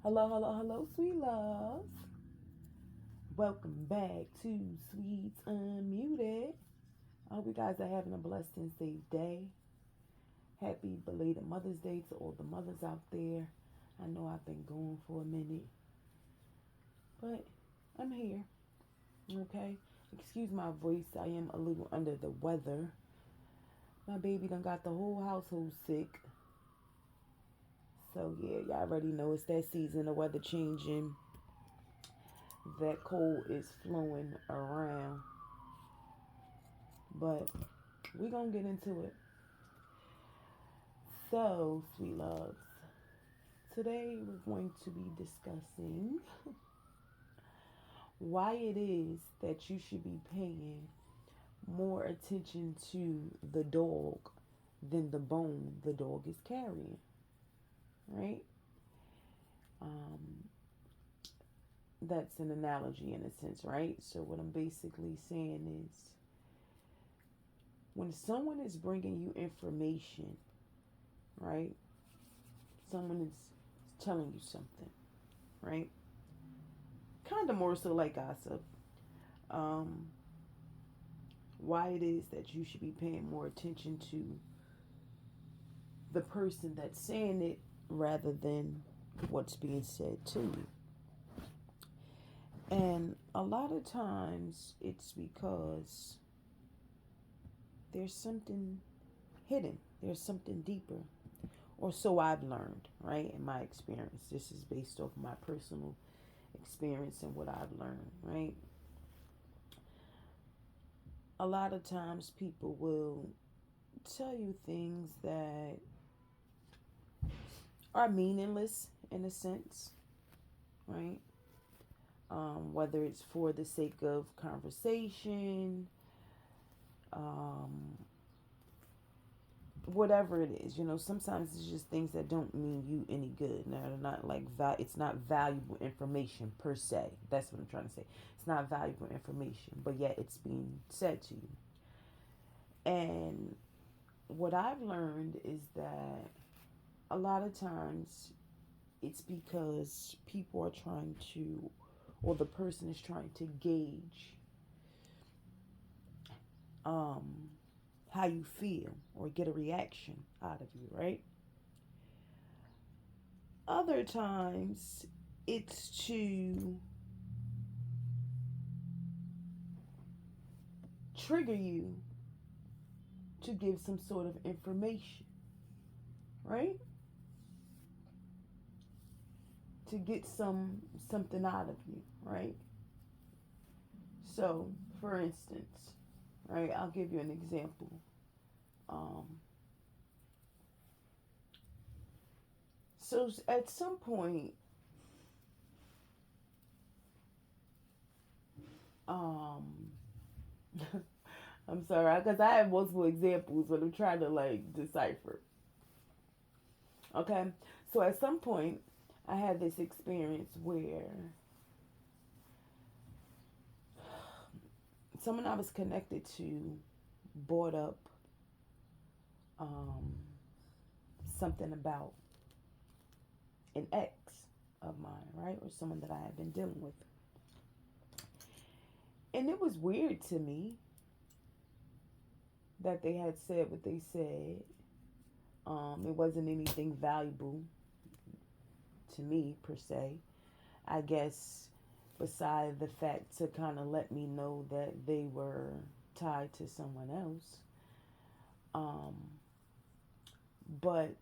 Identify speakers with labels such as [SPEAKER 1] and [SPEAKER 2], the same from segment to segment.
[SPEAKER 1] Hello, hello, hello, sweet loves. Welcome back to Sweets Unmuted. I hope you guys are having a blessed and safe day. Happy belated Mother's Day to all the mothers out there. I know I've been gone for a minute, but I'm here. Okay? Excuse my voice. I am a little under the weather. My baby done got the whole household sick. So yeah, y'all already know it's that season, the weather changing. That cold is flowing around. But we're going to get into it. So, sweet loves, today we're going to be discussing why it is that you should be paying more attention to the dog than the bone the dog is carrying, right? Um, that's an analogy in a sense, right? So, what I'm basically saying is when someone is bringing you information, right? Someone is telling you something, right? Kind of more so like gossip. Um, why it is that you should be paying more attention to the person that's saying it rather than what's being said to you. And a lot of times it's because there's something hidden, there's something deeper. Or so I've learned, right? In my experience. This is based off my personal experience and what I've learned, right? A lot of times people will tell you things that are meaningless in a sense, right? Whether it's for the sake of conversation, um, whatever it is, sometimes it's just things that don't mean you any good. Now, they're not like it's not valuable information per se. That's what I'm trying to say. It's not valuable information, but yet it's being said to you. And what I've learned is that a lot of times it's because people are trying to, or the person is trying to gauge how you feel or get a reaction out of you, right? Other times it's to trigger you to give some sort of information, right? To get something out of you, right? So, for instance, right, I'll give you an example. Um, so at some point, um, I'm sorry, because I have multiple examples, but I'm trying to like decipher. Okay, so at some point, I had this experience where someone I was connected to brought up um, something about an ex of mine, right? Or someone that I had been dealing with. And it was weird to me that they had said what they said. It wasn't anything valuable to me, per se. I guess, beside the fact to kind of let me know that they were tied to someone else. Um, but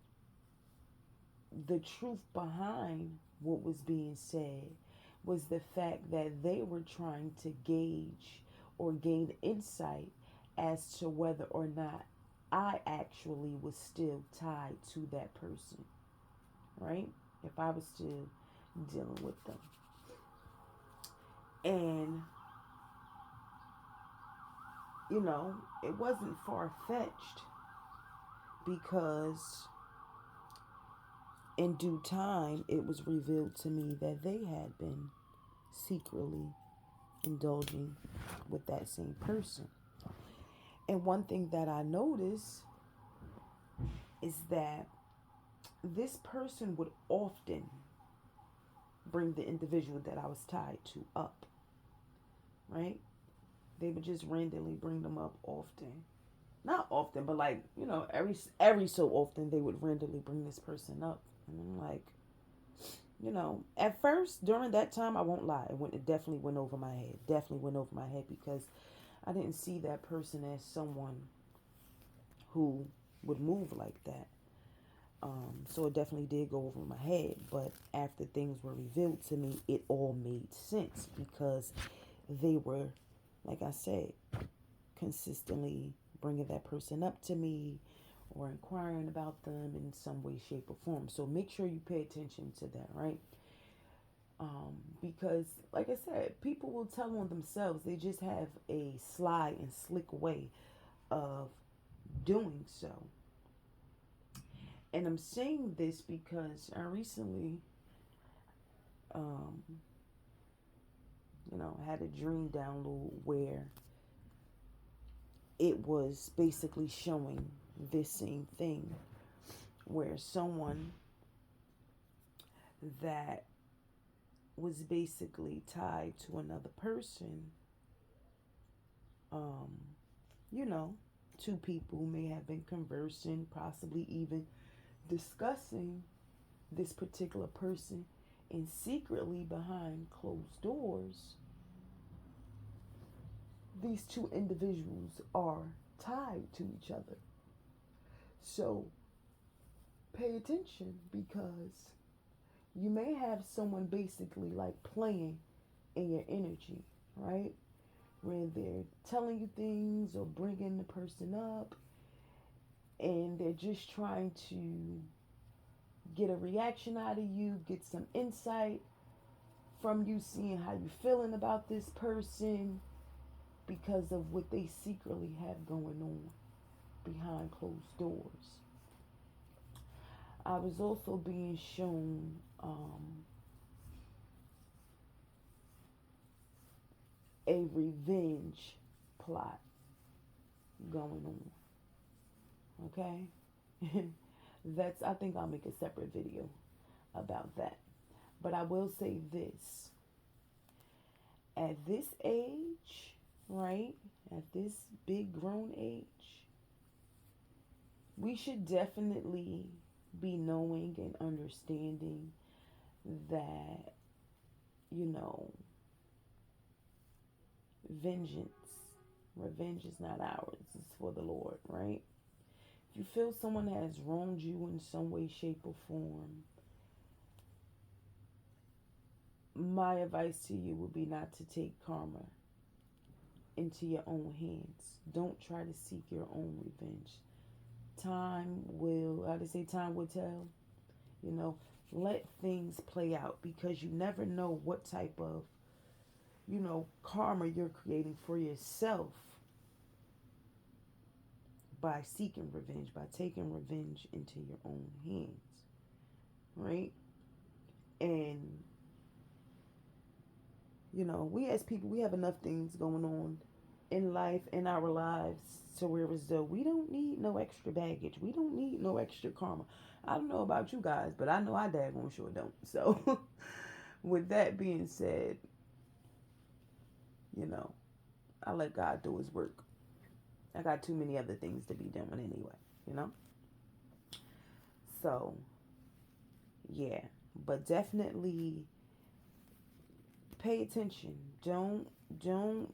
[SPEAKER 1] the truth behind what was being said was the fact that they were trying to gauge or gain insight as to whether or not I actually was still tied to that person, right? If I was still dealing with them. And, it wasn't far fetched because in due time it was revealed to me that they had been secretly indulging with that same person. And one thing that I noticed is that this person would often bring the individual that I was tied to up, right? They would just randomly bring them up often. Not often, but like, every so often they would randomly bring this person up. And I'm like, at first during that time, I won't lie, it definitely went over my head. Definitely went over my head because I didn't see that person as someone who would move like that. So it definitely did go over my head. But after things were revealed to me, it all made sense because they were, like I said, consistently bringing that person up to me or inquiring about them in some way, shape, or form. So make sure you pay attention to that, right? Because, like I said, people will tell on themselves. They just have a sly and slick way of doing so. And I'm saying this because I recently, um, had a dream download where it was basically showing this same thing, where someone that was basically tied to another person, um, you know, two people may have been conversing, possibly even discussing this particular person, and secretly behind closed doors, these two individuals are tied to each other. So pay attention because you may have someone basically like playing in your energy, right? Where they're telling you things or bringing the person up and they're just trying to get a reaction out of you, get some insight from you, seeing how you're feeling about this person because of what they secretly have going on behind closed doors. I was also being shown a revenge plot going on. Okay? I think I'll make a separate video about that. But I will say this. At this age, right? At this big grown age, we should definitely be knowing and understanding that, you know, revenge is not ours, it's for the Lord, right? If you feel someone has wronged you in some way, shape, or form, my advice to you would be not to take karma into your own hands. Don't try to seek your own revenge. How to say, time will tell. Let things play out because you never know what type of, karma you're creating for yourself by seeking revenge, by taking revenge into your own hands, right? And, we as people, we have enough things going on in life, in our lives, to where as though we don't need no extra baggage. We don't need no extra karma. I don't know about you guys, but I know I daggone sure don't. So, with that being said, I let God do his work. I got too many other things to be doing anyway. So, yeah. But definitely pay attention. Don't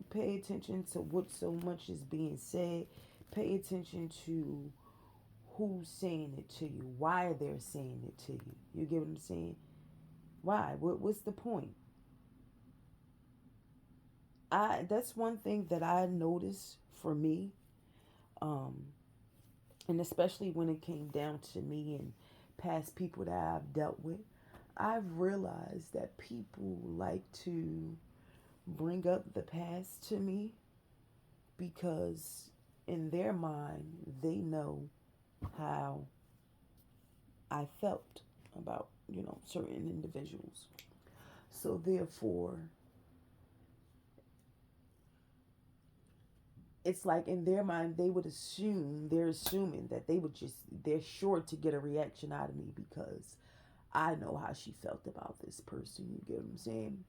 [SPEAKER 1] pay attention to what so much is being said. Pay attention to who's saying it to you, why they're saying it to you. You get what I'm saying? Why? What's the point? That's one thing that I noticed for me, um, and especially when it came down to me and past people that I've dealt with. I've realized that people like to bring up the past to me because in their mind they know how I felt about, certain individuals. So therefore, it's like in their mind they're assuming that they're sure to get a reaction out of me because I know how she felt about this person. You get what I'm saying?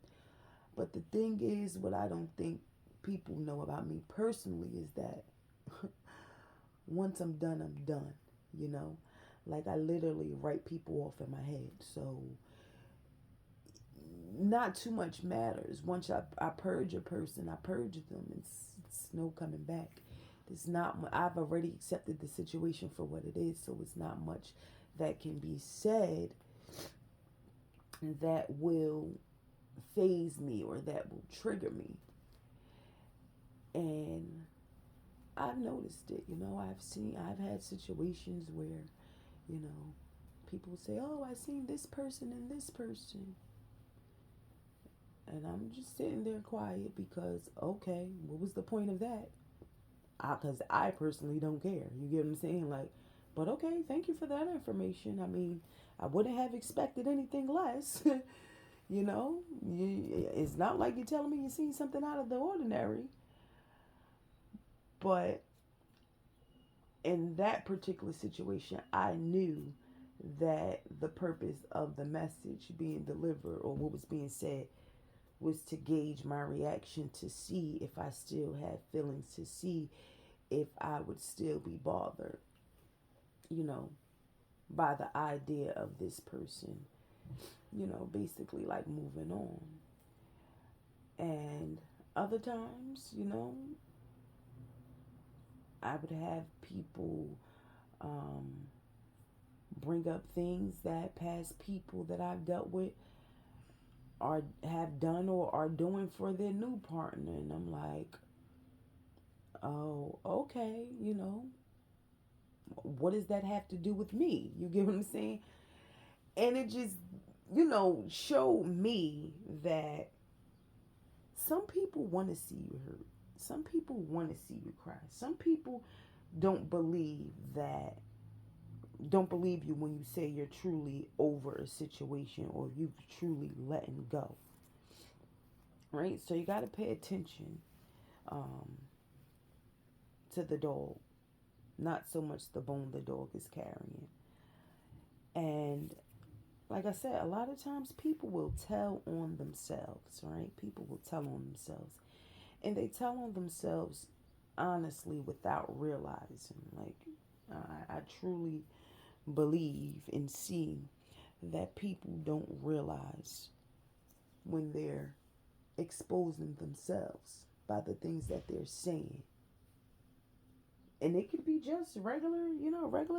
[SPEAKER 1] But the thing is, what I don't think people know about me personally is that once I'm done, I'm done. You know, like I literally write people off in my head. So not too much matters. Once I purge a person, I purge them. It's no coming back. It's not. I've already accepted the situation for what it is. So it's not much that can be said that will phase me or that will trigger me. And I've noticed it. I've had situations where, you know, people say, "Oh, I seen this person and this person," and I'm just sitting there quiet because, okay, what was the point of that? Because I personally don't care. You get what I'm saying? Like, but okay, thank you for that information. I mean, I wouldn't have expected anything less. It's not like you're telling me you seen something out of the ordinary. But in that particular situation, I knew that the purpose of the message being delivered or what was being said was to gauge my reaction, to see if I still had feelings, to see if I would still be bothered, you know, by the idea of this person, basically like moving on. And other times, I would have people um, bring up things that past people that I've dealt with are have done or are doing for their new partner, and I'm like, oh, okay, what does that have to do with me? You get what I'm saying? And it just, showed me that some people want to see you hurt. Some people want to see you cry. Some people don't believe that don't believe you when you say you're truly over a situation or you've truly letting go. Right? So you got to pay attention um, to the dog, not so much the bone the dog is carrying. And like I said, a lot of times people will tell on themselves, right? People will tell on themselves. And they tell on themselves honestly without realizing. Like, I truly believe and see that people don't realize when they're exposing themselves by the things that they're saying. And it could be just regular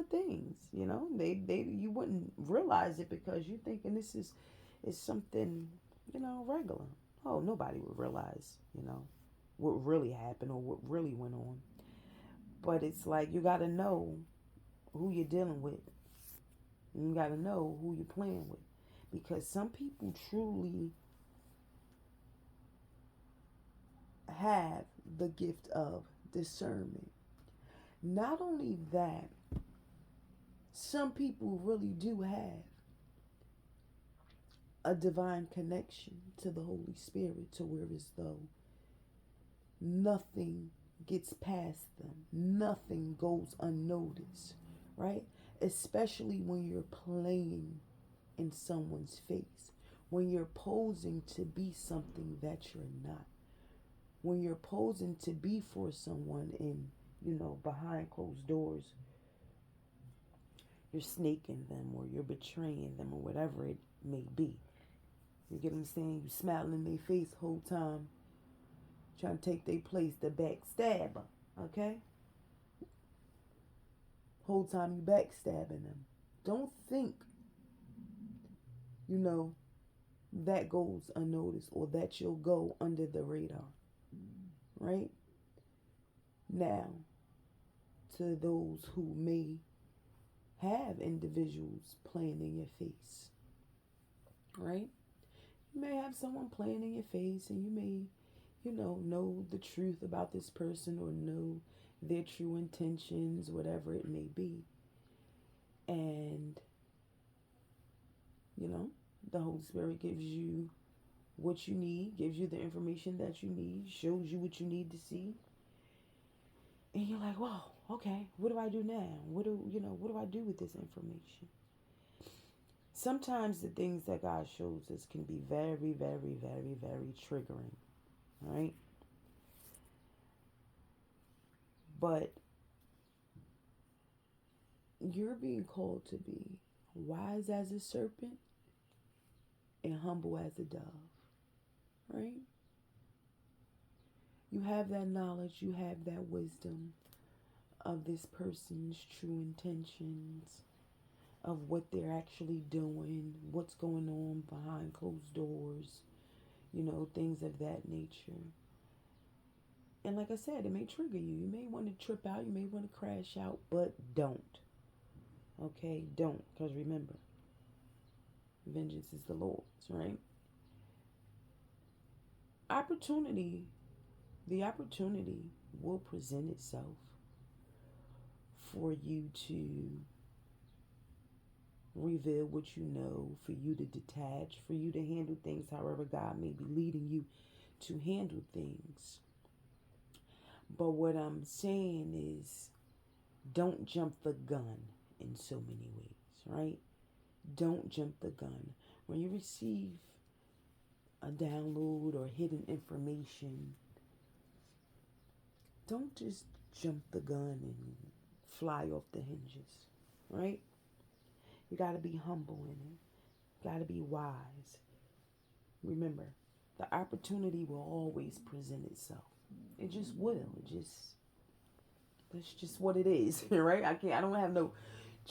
[SPEAKER 1] things. They you wouldn't realize it because you're thinking this is something, regular. Oh, nobody would realize, what really happened or what really went on. But it's like you gotta know who you're dealing with. You gotta know who you're playing with. Because some people truly have the gift of discernment. Not only that, some people really do have a divine connection to the Holy Spirit to where as though nothing gets past them, nothing goes unnoticed, right? Especially when you're playing in someone's face, when you're posing to be something that you're not, when you're posing to be for someone and, behind closed doors, you're snaking them or you're betraying them or whatever it may be. You get what I'm saying? You smiling in their face the whole time, trying to take their place, the backstabber, okay? Whole time you backstabbing them. Don't think, you know, that goes unnoticed or that you'll go under the radar, right? Now, to those who may have individuals playing in your face, right? You may have someone playing in your face and you may, know the truth about this person or know their true intentions, whatever it may be. And, the Holy Spirit gives you what you need, gives you the information that you need, shows you what you need to see. And you're like, whoa, okay, what do I do now? What do I do with this information? sometimes the things that God shows us can be very, very, very, very triggering, right? But you're being called to be wise as a serpent and humble as a dove, right? You have that knowledge, you have that wisdom of this person's true intentions, of what they're actually doing, what's going on behind closed doors, things of that nature. And like I said, it may trigger you. You may want to trip out, you may want to crash out, but don't. Okay? Don't. Because remember, vengeance is the Lord's, right? The opportunity will present itself for you to reveal what you know, for you to detach, for you to handle things however God may be leading you to handle things. But what I'm saying is, don't jump the gun in so many ways, right? Don't jump the gun. When you receive a download or hidden information, don't just jump the gun and fly off the hinges, right? You got to be humble in it. You got to be wise. Remember, the opportunity will always present itself. It just will. That's just what it is, right? I don't have no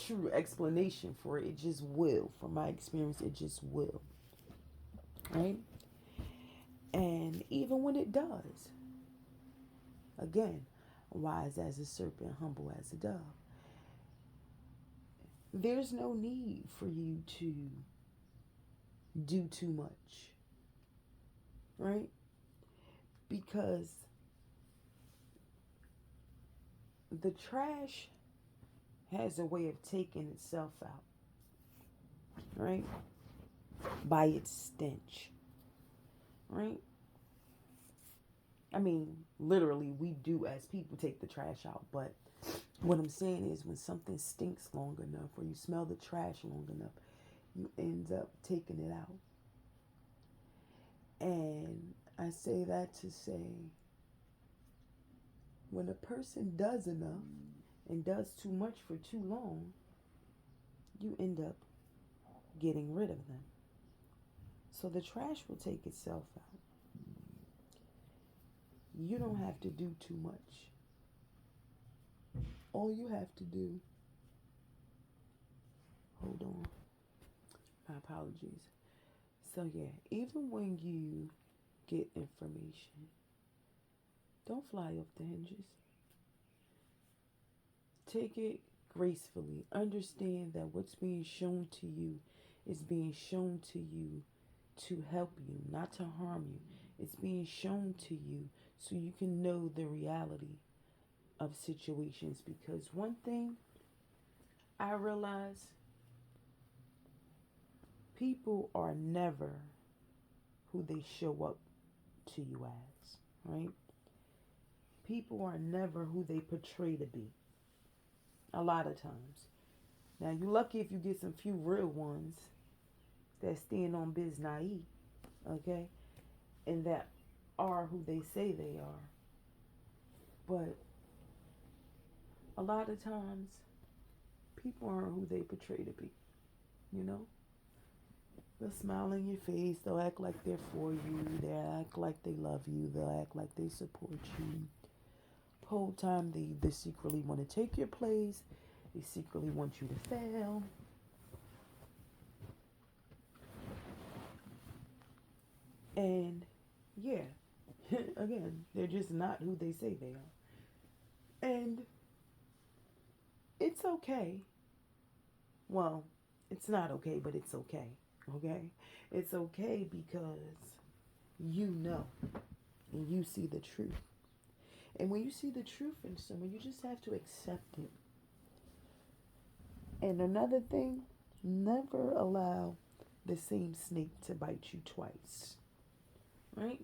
[SPEAKER 1] true explanation for it. It just will. From my experience, it just will, right? And even when it does, again, wise as a serpent, humble as a dove. There's no need for you to do too much, right? Because the trash has a way of taking itself out, right? By its stench, right? I mean, literally, we do as people take the trash out, but what I'm saying is when something stinks long enough or you smell the trash long enough, you end up taking it out. And I say that to say, when a person does enough and does too much for too long, you end up getting rid of them. So the trash will take itself out. You don't have to do too much. All you have to do, hold on, my apologies. So yeah, even when you get information, don't fly off the hinges. Take it gracefully. Understand that what's being shown to you is being shown to you to help you, not to harm you. It's being shown to you so you can know the reality of situations. Because one thing I realize, people are never who they show up to you as, right? People are never who they portray to be. A lot of times. Now, you're lucky if you get some few real ones that stand on biz naive, okay? And that are who they say they are. But a lot of times, people aren't who they portray to be, you know? They'll smile in your face. They'll act like they're for you. They'll act like they love you. They'll act like they support you. The whole time they secretly want to take your place. They secretly want you to fail. And yeah, again, they're just not who they say they are. And it's okay. Well, it's not okay, but it's okay. Okay? It's okay because you know and you see the truth. And when you see the truth in someone, you just have to accept it. And another thing, never allow the same snake to bite you twice. Right?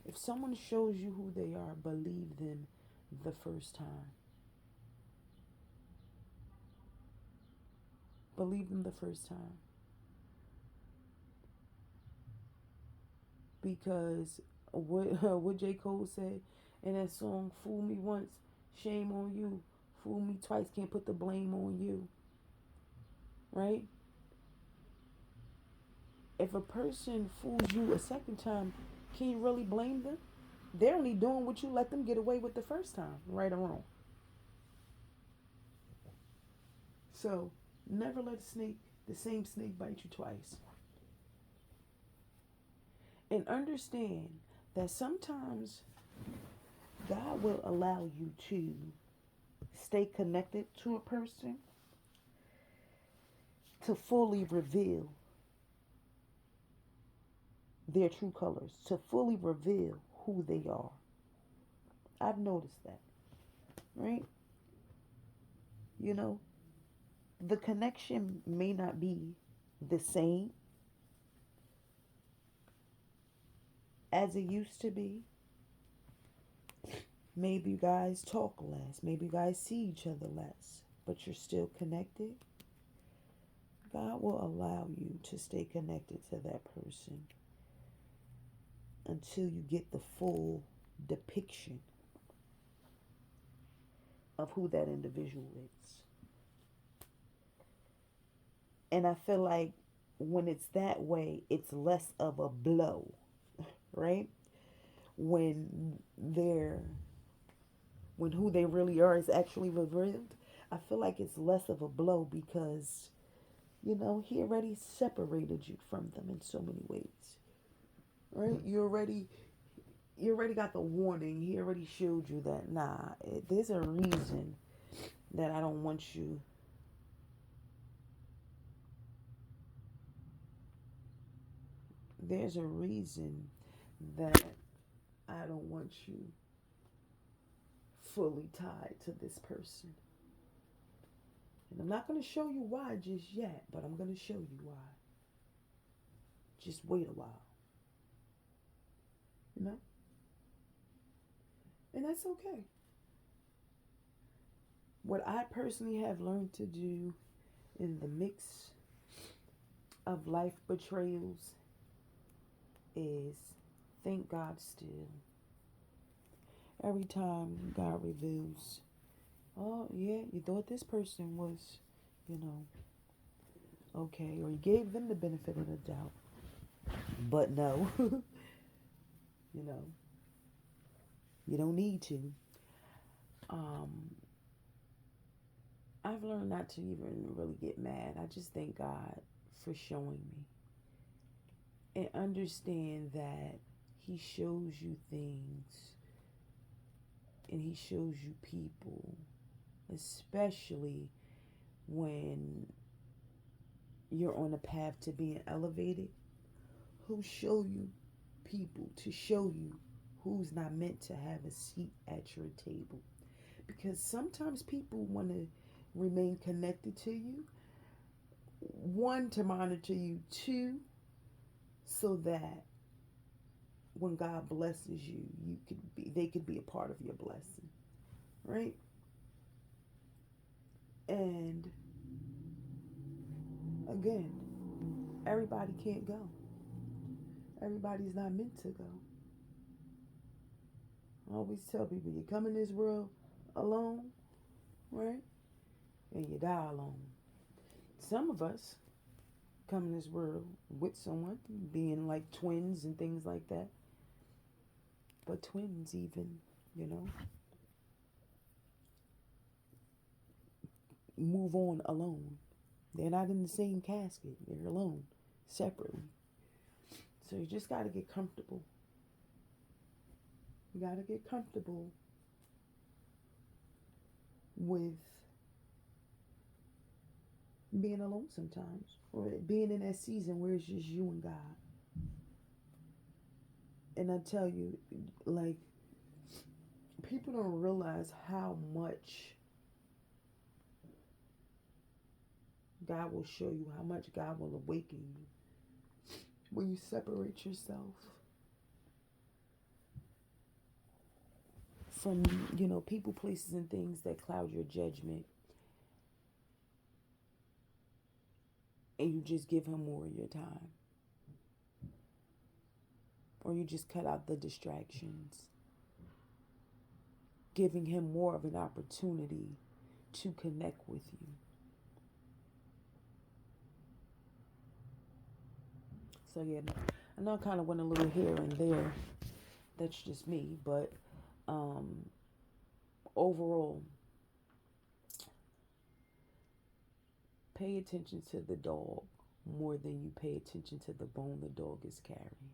[SPEAKER 1] If someone shows you who they are, believe them the first time. Believe them the first time. because what what J. Cole said in that song, "Fool me once, shame on you. Fool me twice, can't put the blame on you." Right? If a person fools you a second time, can you really blame them? They're only doing what you let them get away with the first time, right or wrong. So never let the same snake bite you twice. And understand that sometimes God will allow you to stay connected to a person to fully reveal their true colors, to fully reveal who they are. I've noticed that, right? You know, the connection may not be the same as it used to be. Maybe you guys talk less, maybe you guys see each other less, but you're still connected. God will allow you to stay connected to that person until you get the full depiction of who that individual is. And I feel like when it's that way, it's less of a blow, right? When they're when who they really are is actually revealed, I feel like it's less of a blow because he already separated you from them in so many ways, right? You already got the warning. He already showed you that there's a reason that I don't want you. There's a reason that I don't want you fully tied to this person. And I'm not going to show you why just yet, but I'm going to show you why. Just wait a while. You know? And that's okay. What I personally have learned to do in the mix of life betrayals is thank God still. Every time God reveals, oh, yeah, you thought this person was, okay, or you gave them the benefit of the doubt. But no, you know, you don't need to. Um, I've learned not to even really get mad. I just thank God for showing me. And understand that He shows you things and He shows you people, especially when you're on a path to being elevated. Who show you people to show you who's not meant to have a seat at your table. Because sometimes people want to remain connected to you. One, to monitor you. Two, so that when God blesses you, they could be a part of your blessing. Right? And again, everybody can't go. Everybody's not meant to go. I always tell people, you come in this world alone, right? And you die alone. Some of us come in this world with someone, being like twins and things like that. But twins even, move on alone. They're not in the same casket. They're alone, separately. So you just got to get comfortable. You got to get comfortable with being alone sometimes, or being in that season where it's just you and God. And I tell you, like, people don't realize how much God will show you, how much God will awaken you when you separate yourself from, people, places, and things that cloud your judgment, and you just give Him more of your time. or you just cut out the distractions, giving him more of an opportunity to connect with you. So yeah, I know I kind of went a little here and there. That's just me, but overall, pay attention to the dog more than you pay attention to the bone the dog is carrying.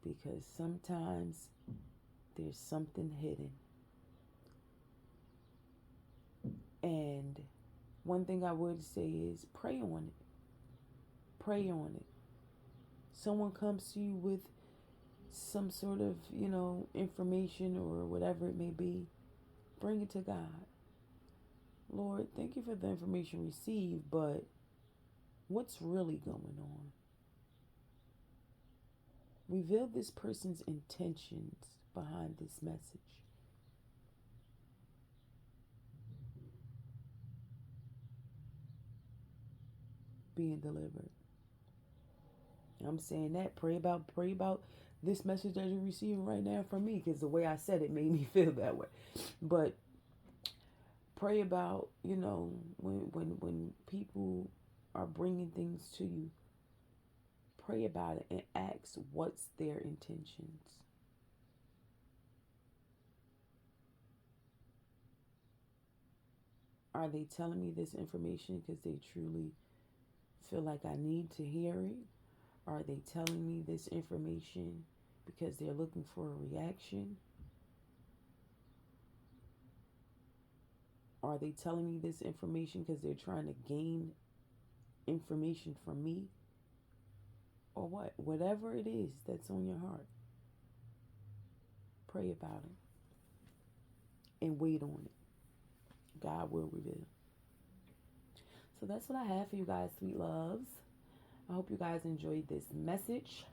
[SPEAKER 1] Because sometimes there's something hidden. And one thing I would say is pray on it. Pray on it. Someone comes to you with some sort of, information or whatever it may be, bring it to God. Lord, thank you for the information received, but what's really going on? Reveal this person's intentions behind this message. Being delivered. I'm saying that. Pray about this message that you're receiving right now from me, because the way I said it made me feel that way. But pray about, when people are bringing things to you, pray about it and ask what's their intentions. Are they telling me this information because they truly feel like I need to hear it? Are they telling me this information because they're looking for a reaction? Are they telling me this information because they're trying to gain information from me? Or what? Whatever it is that's on your heart, pray about it and wait on it. God will reveal. So that's what I have for you guys, sweet loves. I hope you guys enjoyed this message.